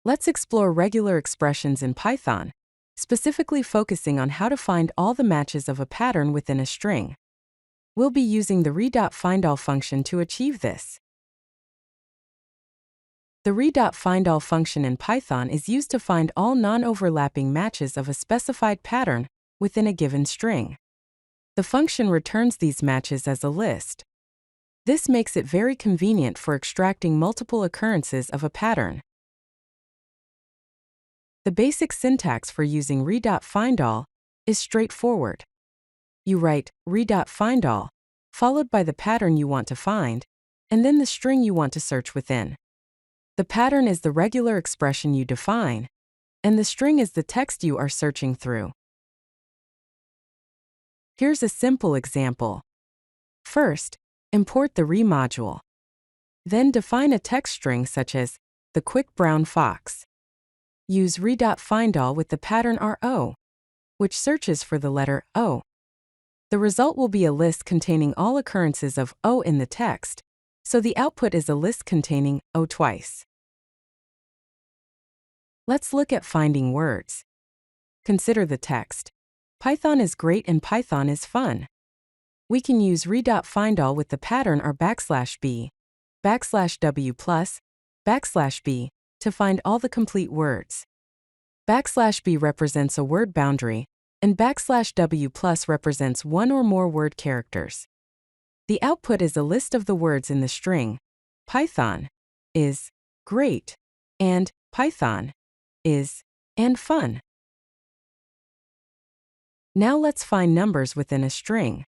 Let's explore regular expressions in Python, specifically focusing on how to find all the matches of a pattern within a string. We'll be using the re.findall function to achieve this. The re.findall function in Python is used to find all non-overlapping matches of a specified pattern within a given string. The function returns these matches as a list. This makes it very convenient for extracting multiple occurrences of a pattern. The basic syntax for using re.findall is straightforward. You write re.findall, followed by the pattern you want to find, and then the string you want to search within. The pattern is the regular expression you define, and the string is the text you are searching through. Here's a simple example. First, import the re module. Then define a text string such as the quick brown fox. Use re.findall with the pattern ro, which searches for the letter O. The result will be a list containing all occurrences of O in the text, so the output is a list containing O twice. Let's look at finding words. Consider the text. Python is great and Python is fun. We can use re.findall with the pattern /b, \w+, \b, to find all the complete words. \b represents a word boundary, and \w+ represents one or more word characters. The output is a list of the words in the string. Python is great, and Python is and fun. Now let's find numbers within a string.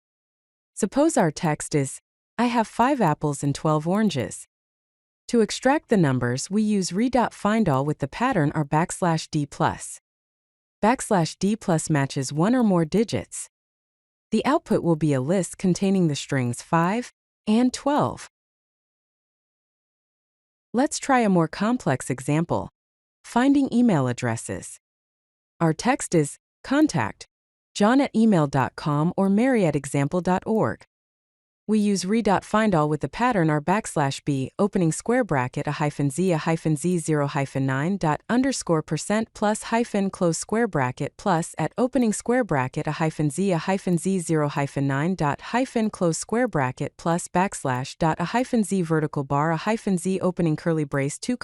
Suppose our text is, I have 5 apples and 12 oranges. To extract the numbers, we use re.findall with the pattern /d+. \d+ matches one or more digits. The output will be a list containing the strings 5 and 12. Let's try a more complex example. Finding email addresses. Our text is, contact, john@email.com or mary@example.org. We use re.findall with the pattern /b, opening square bracket -z0-9 plus hyphen close square bracket plus at opening square bracket -z0-9 close square bracket plus \z vertical bar -z opening curly brace 2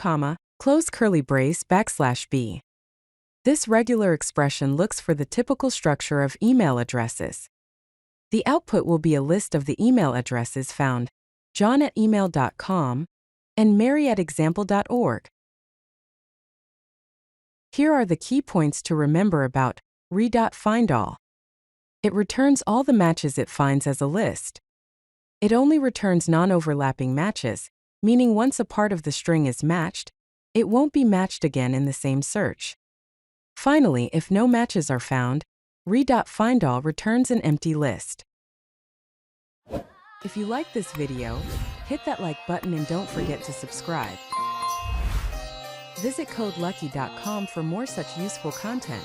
close curly brace \b. This regular expression looks for the typical structure of email addresses. The output will be a list of the email addresses found, john@email.com and mary@example.org. Here are the key points to remember about re.findall. It returns all the matches it finds as a list. It only returns non-overlapping matches, meaning once a part of the string is matched, it won't be matched again in the same search. Finally, if no matches are found, re.findall returns an empty list. If you like this video, hit that like button and don't forget to subscribe. Visit CodeLucky.com for more such useful content.